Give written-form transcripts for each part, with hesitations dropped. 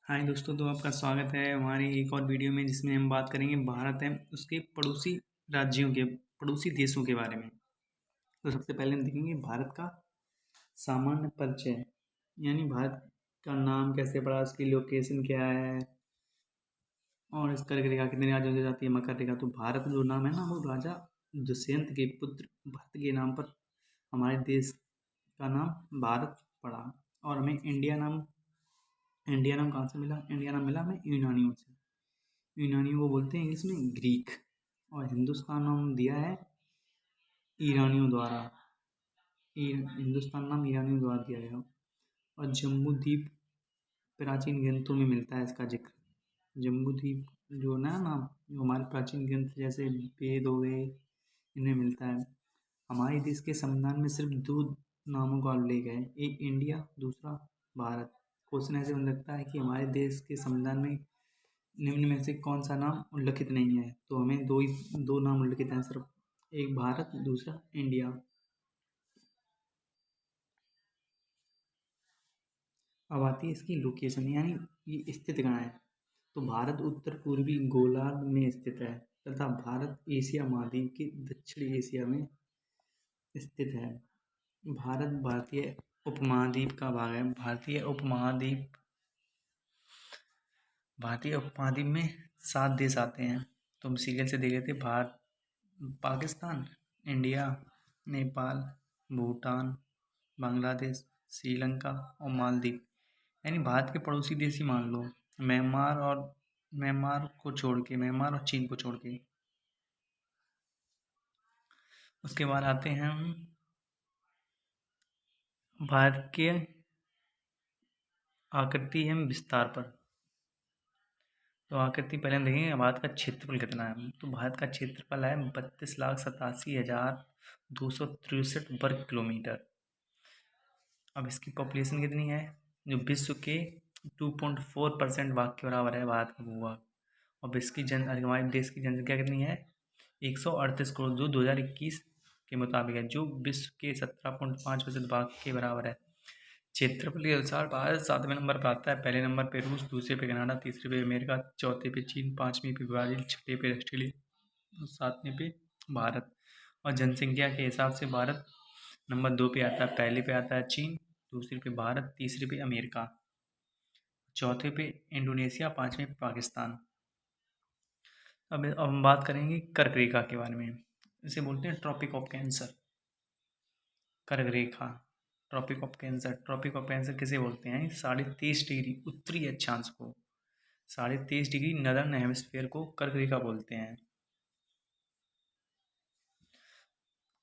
हाय दोस्तों, तो आपका स्वागत है हमारी एक और वीडियो में जिसमें हम बात करेंगे भारत है उसके पड़ोसी राज्यों के पड़ोसी देशों के बारे में। तो सबसे पहले हम देखेंगे भारत का सामान्य परिचय, यानी भारत का नाम कैसे पड़ा, उसकी लोकेशन क्या है और इस कर्क रेखा कितने राज्यों से जाती है, मकर रेखा। तो भारत जो नाम है ना, वो राजा दुष्यंत के पुत्र भरत के नाम पर हमारे देश का नाम भारत पड़ा। और हमें इंडिया नाम कहाँ से मिला? इंडिया नाम मिला हमें यूनानियों से। यूनानियों को बोलते हैं इंग्लिश में ग्रीक। और हिंदुस्तान नाम दिया है ईरानियों द्वारा। हिंदुस्तान नाम ईरानियों द्वारा दिया गया। और जम्बू द्वीप प्राचीन ग्रंथों में मिलता है इसका जिक्र। जम्बू द्वीप जो ना नाम, जो हमारे प्राचीन ग्रंथ जैसे वेद हो गए, इनमें मिलता है। हमारे देश के संविधान में सिर्फ दो नामों का उल्लेख है, एक इंडिया, दूसरा भारत। क्वेश्चन ऐसे बन सकता है कि हमारे देश के संविधान में निम्न में से कौन सा नाम उल्लिखित नहीं है? तो हमें दो नाम उल्लिखित हैं सिर्फ, एक भारत, दूसरा इंडिया। अब आती है इसकी लोकेशन, यानी ये स्थित कहाँ है। तो भारत उत्तर पूर्वी गोलार्ध में स्थित है तथा भारत एशिया महाद्वीप के दक्षिण एशिया में स्थित है। भारत भारतीय उपमहाद्वीप का भाग है। भारतीय उपमहाद्वीप में 7 देश आते हैं। तो हम सीरियल से देख लेते हैं। भारत, पाकिस्तान, इंडिया, नेपाल, भूटान, बांग्लादेश, श्रीलंका और मालदीव। यानी भारत के पड़ोसी देश ही मान लो, म्यांमार और चीन को छोड़ के। उसके बाद आते हैं हम भारत के आकृति एवं विस्तार पर। तो आकृति पहले हम देखेंगे भारत का क्षेत्रफल कितना है। तो भारत का क्षेत्रफल है 32,87,263 वर्ग किलोमीटर। अब इसकी पॉपुलेशन कितनी है? जो विश्व के 2.4% भाग के बराबर है भारत का भूभाग। और इसकी हमारे देश की जनसंख्या कितनी है? 138 करोड़, जो 2021 के मुताबिक है, जो विश्व के 17.5% भाग के बराबर है। क्षेत्रफल के अनुसार भारत 7वें नंबर पर आता है। पहले नंबर पे रूस, दूसरे पे कनाडा, तीसरे पे अमेरिका, चौथे पे चीन, 5वें पे ब्राज़ील, छठे पे ऑस्ट्रेलिया और 7वें पे भारत। और जनसंख्या के हिसाब से भारत नंबर 2 पे आता है। पहले पे आता है चीन, दूसरे पे भारत, तीसरे पे अमेरिका, चौथे पे इंडोनेशिया, 5वें पे पाकिस्तान। अब हम बात करेंगे कर्क रेखा के बारे में। इसे बोलते हैं ट्रॉपिक ऑफ कैंसर। कर्क रेखा, ट्रॉपिक ऑफ कैंसर किसे बोलते हैं? 23.5 डिग्री उत्तरी अक्षांश को, 23.5 डिग्री नदर्न हेमिस्फीयर को कर्क रेखा बोलते हैं।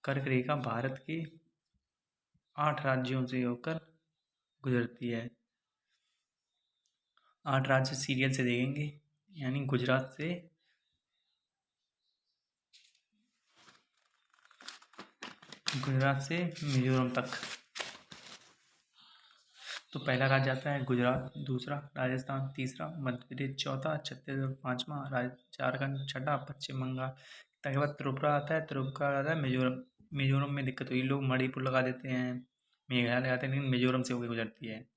कर्क रेखा भारत के 8 राज्यों से होकर गुजरती है। 8 राज्य सीरियल से देखेंगे, यानी गुजरात से मिजोरम तक। तो पहला राज्य आता है गुजरात, दूसरा राजस्थान, तीसरा मध्य प्रदेश, चौथा छत्तीसगढ़, पाँचवा झारखंड, छठा पश्चिम बंगाल। उसके बाद त्रिपुरा आता है, मिजोरम। मिजोरम में दिक्कत हुई, लोग मणिपुर लगा देते हैं, मेघालय लगाते हैं, लेकिन मिजोरम से होकर गुजरती है।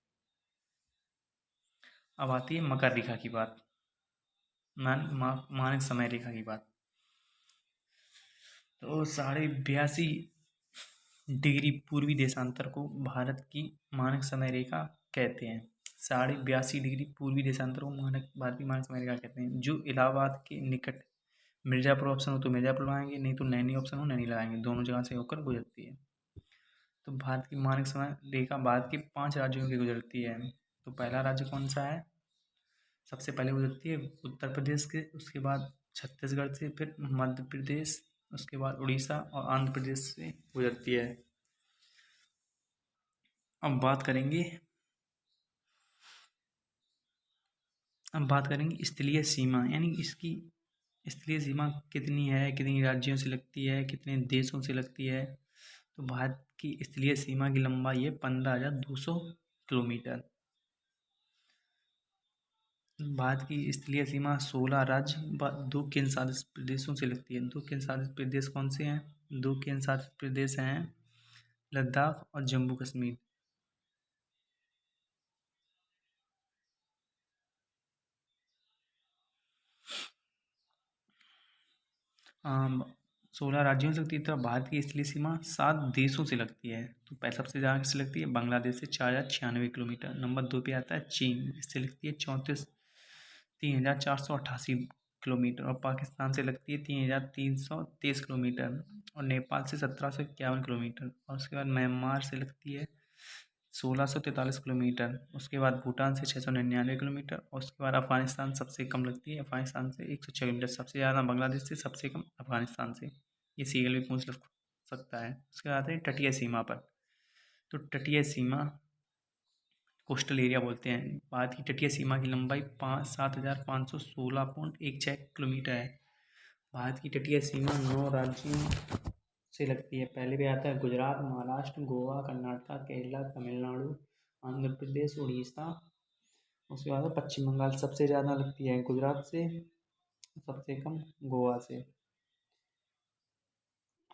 अब आती है मकर रेखा की बात, मानक समय रेखा की बात। तो 82.5 डिग्री पूर्वी देशांतर को भारत की मानक समय रेखा कहते हैं। 82.5 डिग्री पूर्वी देशांतर को भारतीय मानक समय रेखा कहते हैं। जो इलाहाबाद के निकट मिर्ज़ापुर ऑप्शन हो तो मिर्ज़ापुर लगाएंगे, नहीं तो नैनी ऑप्शन हो नैनी लगाएंगे, दोनों जगह से होकर गुजरती है। तो भारत की मानक समय रेखा भारत के 5 राज्यों की गुजरती है। तो पहला राज्य कौन सा है? सबसे पहले गुजरती है उत्तर प्रदेश के, उसके बाद छत्तीसगढ़ से, फिर मध्य प्रदेश, उसके बाद उड़ीसा और आंध्र प्रदेश से गुजरती है। अब बात करेंगे स्थलीय सीमा, यानी इसकी स्थलीय सीमा कितनी है, कितनी राज्यों से लगती है, कितने देशों से लगती है। तो भारत की स्थलीय सीमा की लंबाई है 15,200 किलोमीटर। भारत की स्थलीय सीमा 16 राज्य व 2 केंद्र शासित प्रदेशों से लगती है। 2 केंद्र शासित प्रदेश कौन से हैं? 2 केंद्र शासित प्रदेश हैं लद्दाख और जम्मू कश्मीर। 16 राज्यों से लगती है, तो भारत की इसलिए सीमा 7 देशों से लगती है। तो पहले सबसे ज़्यादा किससे लगती है? बांग्लादेश से 4096 किलोमीटर। नंबर 2 पे आता है चीन, इससे लगती है 34,488 किलोमीटर। और पाकिस्तान से लगती है 3,323 किलोमीटर। और नेपाल से 1751 किलोमीटर। और उसके बाद म्यांमार से लगती है 1643 किलोमीटर। उसके बाद भूटान से 699 किलोमीटर। और उसके बाद अफगानिस्तान सबसे कम लगती है, अफगानिस्तान से 106 किलोमीटर। सबसे ज़्यादा बांग्लादेश से, सबसे कम अफगानिस्तान से। ये सीरियल भी पूछ सकता है। उसके बाद है तटीय सीमा पर। तो तटीय सीमा कोस्टल एरिया बोलते हैं। भारत की तटीय सीमा की लंबाई 7,516.16 किलोमीटर है। भारत की तटीय सीमा 9 राज्यों से लगती है। पहले भी आता है गुजरात, महाराष्ट्र, गोवा, कर्नाटक, केरला, तमिलनाडु, आंध्र प्रदेश, उड़ीसा। उसके बाद पश्चिम बंगाल सबसे ज़्यादा लगती है गुजरात से, सबसे कम गोवा से।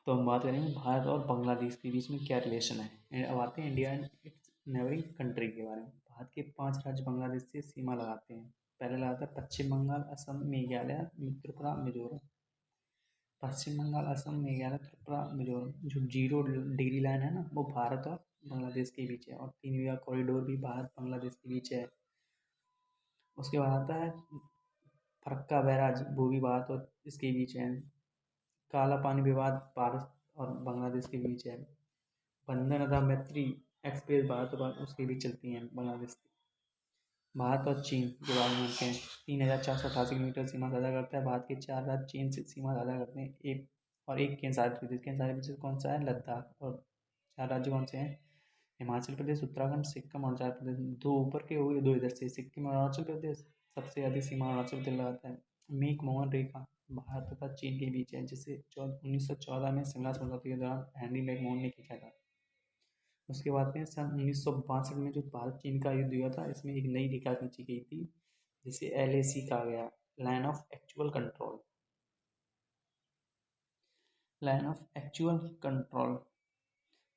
तो हम बात करेंगे भारत और बांग्लादेश के बीच में क्या रिलेशन है। अब आते हैं India and it's neighbouring country के बारे में। भारत के 5 राज्य बांग्लादेश से सीमा लगाते हैं। पहले लगाता है पश्चिम बंगाल, असम, मेघालय, त्रिपुरा, मिजोरम। पश्चिम बंगाल, असम, मेघालय, त्रिपुरा, मिजोरम। जो 0 डिग्री लाइन है ना, वो भारत और बांग्लादेश के बीच है। और 3 कॉरिडोर भी भारत बांग्लादेश के बीच है। उसके बाद आता है फरक्का बैराज, वो भी भारत और इसके बीच है। काला पानी विवाद भारत और बांग्लादेश के बीच है। बंधन अदा मैत्री एक्सप्रेस भारत और उसके बीच चलती हैं बांग्लादेश की। भारत और चीन के बारे में जानते हैं। 3,488 किलोमीटर सीमा साझा करता है। भारत के 4 राज्य चीन से सीमा साझा करते हैं। एक केंद्रशासित प्रदेश। केंद्रशासित प्रदेश कौन सा है? लद्दाख। और 4 राज्य कौन से हैं? हिमाचल प्रदेश, उत्तराखंड, सिक्किम, अरुणाचल प्रदेश। 2 ऊपर के हो गए, 2 इधर से, सिक्किम और अरुणाचल प्रदेश। सबसे अधिक सीमा अरुणाचल प्रदेश लगाता है। मेक मोहन रेखा भारत तथा चीन के बीच है, जिसे 1914 में शिमला समझौते के दौरान हेनरी मैकमोहन ने खींचा था। उसके बाद में सन 1962 में जो भारत चीन का युद्ध हुआ था, इसमें एक नई रेखा खींची गई थी, जिसे LAC कहा गया, line of actual control. Line of actual control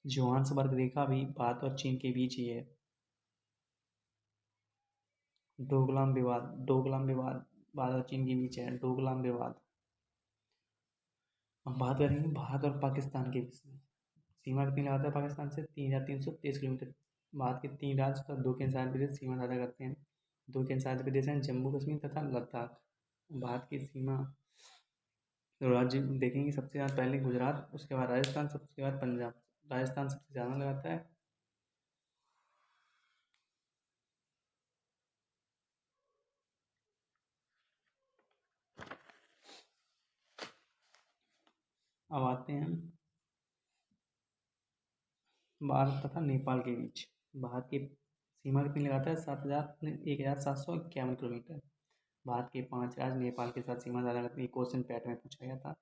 जोहान्सबर्ग रेखा भी भारत और चीन के बीच ही है। डोकलाम विवाद भारत और चीन के बीच है। डोकलाम विवाद। अब बात करेंगे भारत और पाकिस्तान के बीच में। सीमा कितनी लगाता है पाकिस्तान से? 3,323 किलोमीटर। भारत के 3 राज्य और 2 केंद्रशासित प्रदेश सीमा साझा करते हैं। 2 केंद्रशासित प्रदेश हैं जम्मू कश्मीर तथा लद्दाख। भारत की सीमा तो राज्य देखेंगे, सबसे ज़्यादा पहले गुजरात, उसके बाद राजस्थान, सबसे बाद पंजाब। राजस्थान सबसे ज़्यादा लगाता है। अब आते हैं भारत तथा नेपाल के बीच। भारत की सीमा कितनी लगाता है? 1,751 किलोमीटर। भारत के 5 राज्य नेपाल के साथ सीमा साझा करते हैं। क्वेश्चन पैटर्न में पूछा गया था।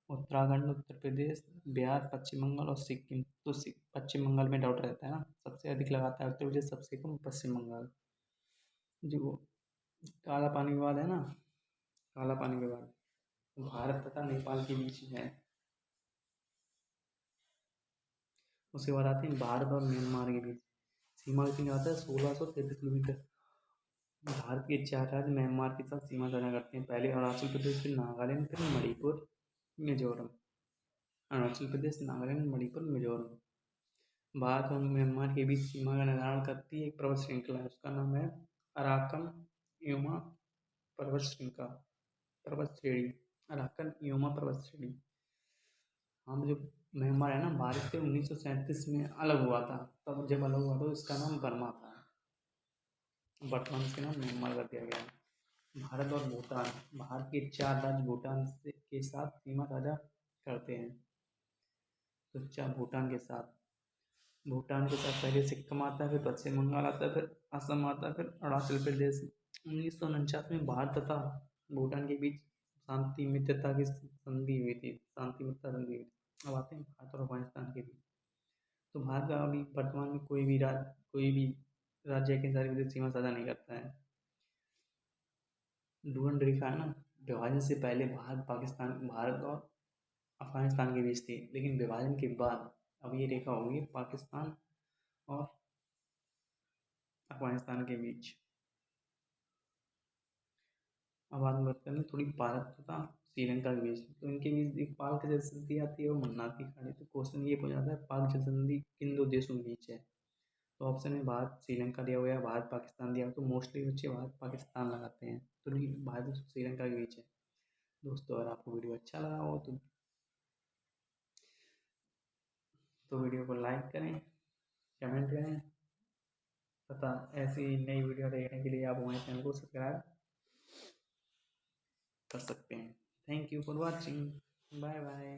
उत्तराखंड, उत्तर प्रदेश, बिहार, पश्चिम बंगाल और सिक्किम। तो पश्चिम बंगाल में डाउट रहता है ना, सबसे अधिक लगाता है उत्तर प्रदेश, सबसे कम पश्चिम बंगाल। जो काला पानी विवाद है ना, काला पानी विवाद भारत तथा नेपाल के बीच है। उसके बाद आते हैं भारत और म्यांमार के बीच। सीमा कितनी आता है? 1,633 किलोमीटर। भारत के 4 राज्य म्यांमार के साथ सीमा साझा करते हैं। पहले अरुणाचल प्रदेश, फिर नागालैंड, फिर मणिपुर, मिजोरम। अरुणाचल प्रदेश, नागालैंड, मणिपुर, मिजोरम। भारत और म्यांमार के बीच सीमा का निर्धारण करती है एक पर्वत श्रृंखला है, उसका नाम है अराकन युमा पर्वत श्रृंखला, पर्वत श्रेणी। अराकन युमा पर्वत श्रेणी। हम जो म्यांमार है ना, भारत से 1937 में अलग हुआ था। तब जब अलग हुआ था, इसका नाम बर्मा था। वर्तमान इसका नाम म्यांमार कर दिया गया है। भारत और भूटान। भारत के 4 राज्य भूटान के साथ सीमा साझा करते हैं। तो भूटान के साथ, भूटान के साथ पहले सिक्किम आता है, फिर पश्चिम बंगाल आता है, फिर असम आता है, फिर अरुणाचल प्रदेश। 1949 में भारत तथा भूटान के बीच शांति मित्रता की संधि हुई थी, शांति मित्रता संधि हुई थी। अब आते हैं भारत और अफगानिस्तान के बीच। तो भारत का अभी वर्तमान में कोई भी राज्य के साथ विदेश सीमा साझा नहीं करता है। डूरंड रेखा है ना, विभाजन से पहले भारत और अफगानिस्तान के बीच थी, लेकिन विभाजन के बाद अब ये रेखा होगी पाकिस्तान और अफगानिस्तान के बीच। अब बात करते हैं थोड़ी भारत तथा श्रीलंका के बीच, तो इनके बीच एक पाक जल संधि आती है और मन्नार की खाड़ी। तो क्वेश्चन ये पूछा जाता है पाक जल संधि किन दो देशों के बीच है। तो ऑप्शन में भारत श्रीलंका दिया हुआ है, भारत पाकिस्तान दिया हुआ है, तो मोस्टली बच्चे भारत पाकिस्तान लगाते हैं, तो नहीं, भारत श्रीलंका के बीच है। दोस्तों अगर आपको वीडियो अच्छा लगा हो तो वीडियो को लाइक करें, कमेंट करें तथा ऐसी नई वीडियो देखने के लिए आप हमारे चैनल को सब्सक्राइब कर सकते हैं। Thank you for watching, bye bye.